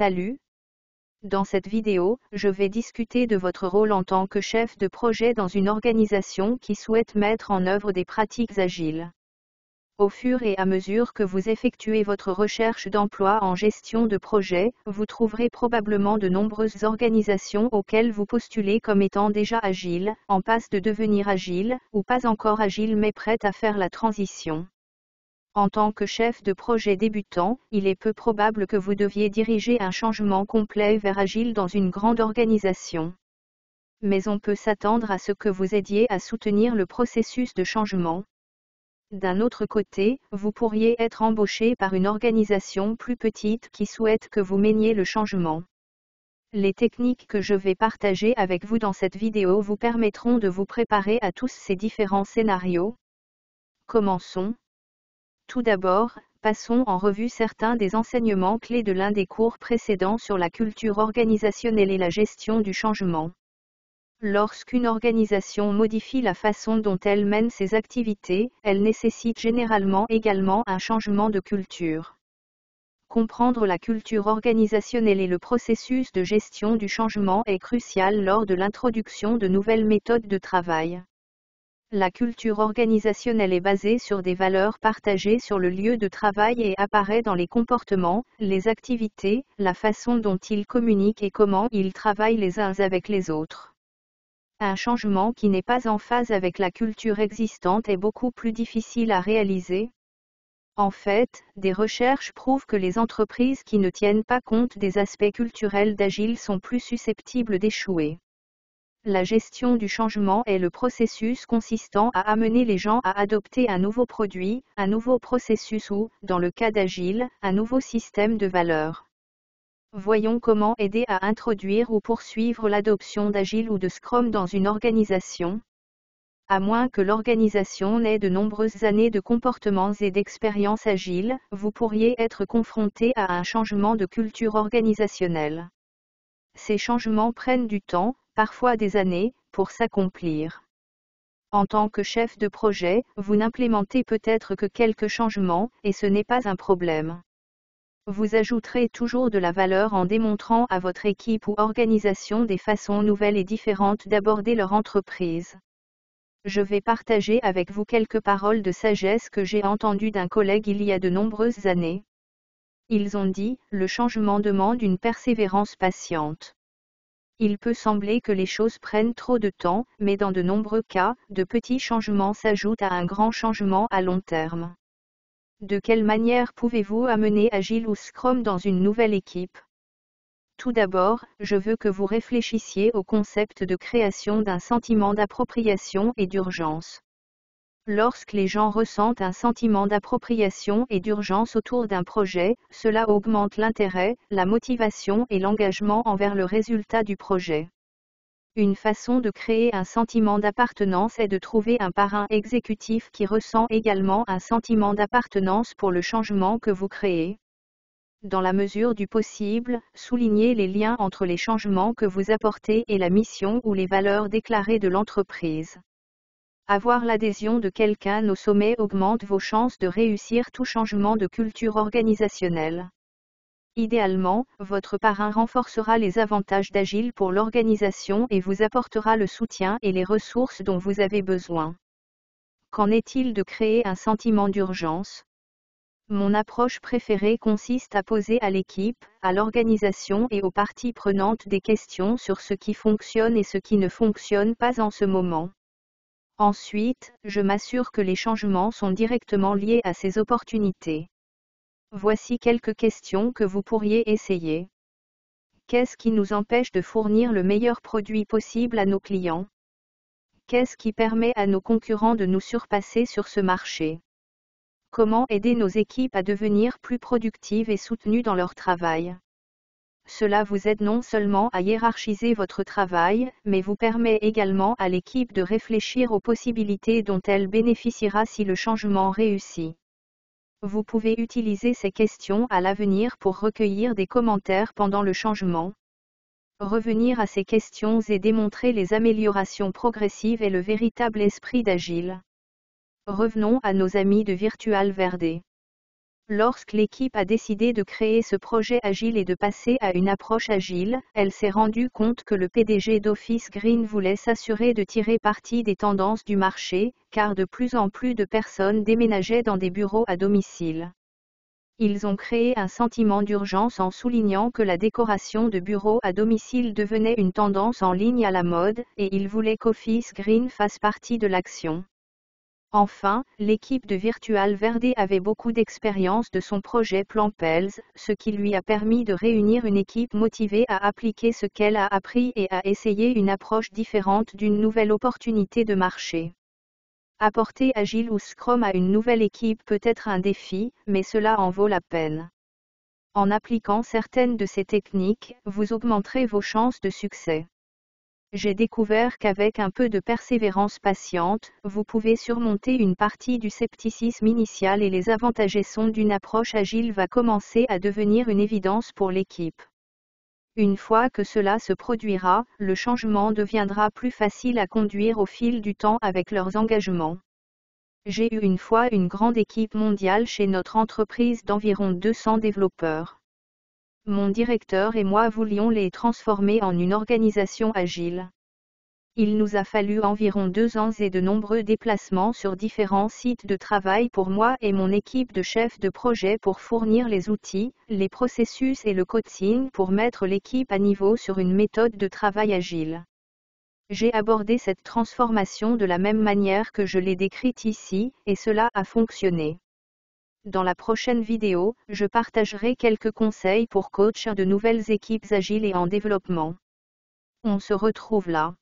Salut! Dans cette vidéo, je vais discuter de votre rôle en tant que chef de projet dans une organisation qui souhaite mettre en œuvre des pratiques agiles. Au fur et à mesure que vous effectuez votre recherche d'emploi en gestion de projet, vous trouverez probablement de nombreuses organisations auxquelles vous postulez comme étant déjà agiles, en passe de devenir agiles, ou pas encore agiles mais prêtes à faire la transition. En tant que chef de projet débutant, il est peu probable que vous deviez diriger un changement complet vers agile dans une grande organisation. Mais on peut s'attendre à ce que vous aidiez à soutenir le processus de changement. D'un autre côté, vous pourriez être embauché par une organisation plus petite qui souhaite que vous meniez le changement. Les techniques que je vais partager avec vous dans cette vidéo vous permettront de vous préparer à tous ces différents scénarios. Commençons. Tout d'abord, passons en revue certains des enseignements clés de l'un des cours précédents sur la culture organisationnelle et la gestion du changement. Lorsqu'une organisation modifie la façon dont elle mène ses activités, elle nécessite généralement également un changement de culture. Comprendre la culture organisationnelle et le processus de gestion du changement est crucial lors de l'introduction de nouvelles méthodes de travail. La culture organisationnelle est basée sur des valeurs partagées sur le lieu de travail et apparaît dans les comportements, les activités, la façon dont ils communiquent et comment ils travaillent les uns avec les autres. Un changement qui n'est pas en phase avec la culture existante est beaucoup plus difficile à réaliser. En fait, des recherches prouvent que les entreprises qui ne tiennent pas compte des aspects culturels d'Agile sont plus susceptibles d'échouer. La gestion du changement est le processus consistant à amener les gens à adopter un nouveau produit, un nouveau processus ou, dans le cas d'Agile, un nouveau système de valeurs. Voyons comment aider à introduire ou poursuivre l'adoption d'Agile ou de Scrum dans une organisation. À moins que l'organisation n'ait de nombreuses années de comportements et d'expériences agiles, vous pourriez être confronté à un changement de culture organisationnelle. Ces changements prennent du temps, parfois des années, pour s'accomplir. En tant que chef de projet, vous n'implémentez peut-être que quelques changements, et ce n'est pas un problème. Vous ajouterez toujours de la valeur en démontrant à votre équipe ou organisation des façons nouvelles et différentes d'aborder leur entreprise. Je vais partager avec vous quelques paroles de sagesse que j'ai entendues d'un collègue il y a de nombreuses années. Ils ont dit, le changement demande une persévérance patiente. Il peut sembler que les choses prennent trop de temps, mais dans de nombreux cas, de petits changements s'ajoutent à un grand changement à long terme. De quelle manière pouvez-vous amener Agile ou Scrum dans une nouvelle équipe? Tout d'abord, je veux que vous réfléchissiez au concept de création d'un sentiment d'appropriation et d'urgence. Lorsque les gens ressentent un sentiment d'appropriation et d'urgence autour d'un projet, cela augmente l'intérêt, la motivation et l'engagement envers le résultat du projet. Une façon de créer un sentiment d'appartenance est de trouver un parrain exécutif qui ressent également un sentiment d'appartenance pour le changement que vous créez. Dans la mesure du possible, soulignez les liens entre les changements que vous apportez et la mission ou les valeurs déclarées de l'entreprise. Avoir l'adhésion de quelqu'un au sommet augmente vos chances de réussir tout changement de culture organisationnelle. Idéalement, votre parrain renforcera les avantages d'Agile pour l'organisation et vous apportera le soutien et les ressources dont vous avez besoin. Qu'en est-il de créer un sentiment d'urgence? Mon approche préférée consiste à poser à l'équipe, à l'organisation et aux parties prenantes des questions sur ce qui fonctionne et ce qui ne fonctionne pas en ce moment. Ensuite, je m'assure que les changements sont directement liés à ces opportunités. Voici quelques questions que vous pourriez essayer. Qu'est-ce qui nous empêche de fournir le meilleur produit possible à nos clients? Qu'est-ce qui permet à nos concurrents de nous surpasser sur ce marché? Comment aider nos équipes à devenir plus productives et soutenues dans leur travail? Cela vous aide non seulement à hiérarchiser votre travail, mais vous permet également à l'équipe de réfléchir aux possibilités dont elle bénéficiera si le changement réussit. Vous pouvez utiliser ces questions à l'avenir pour recueillir des commentaires pendant le changement. Revenir à ces questions et démontrer les améliorations progressives est le véritable esprit d'Agile. Revenons à nos amis de Virtual Verde. Lorsque l'équipe a décidé de créer ce projet agile et de passer à une approche agile, elle s'est rendue compte que le PDG d'Office Green voulait s'assurer de tirer parti des tendances du marché, car de plus en plus de personnes déménageaient dans des bureaux à domicile. Ils ont créé un sentiment d'urgence en soulignant que la décoration de bureaux à domicile devenait une tendance en ligne à la mode, et ils voulaient qu'Office Green fasse partie de l'action. Enfin, l'équipe de Virtual Verde avait beaucoup d'expérience de son projet Plan Pels, ce qui lui a permis de réunir une équipe motivée à appliquer ce qu'elle a appris et à essayer une approche différente d'une nouvelle opportunité de marché. Apporter Agile ou Scrum à une nouvelle équipe peut être un défi, mais cela en vaut la peine. En appliquant certaines de ces techniques, vous augmenterez vos chances de succès. J'ai découvert qu'avec un peu de persévérance patiente, vous pouvez surmonter une partie du scepticisme initial et les avantageaisons d'une approche agile va commencer à devenir une évidence pour l'équipe. Une fois que cela se produira, le changement deviendra plus facile à conduire au fil du temps avec leurs engagements. J'ai eu une fois une grande équipe mondiale chez notre entreprise d'environ 200 développeurs. Mon directeur et moi voulions les transformer en une organisation agile. Il nous a fallu environ 2 ans et de nombreux déplacements sur différents sites de travail pour moi et mon équipe de chefs de projet pour fournir les outils, les processus et le coaching pour mettre l'équipe à niveau sur une méthode de travail agile. J'ai abordé cette transformation de la même manière que je l'ai décrite ici, et cela a fonctionné. Dans la prochaine vidéo, je partagerai quelques conseils pour coacher de nouvelles équipes agiles et en développement. On se retrouve là.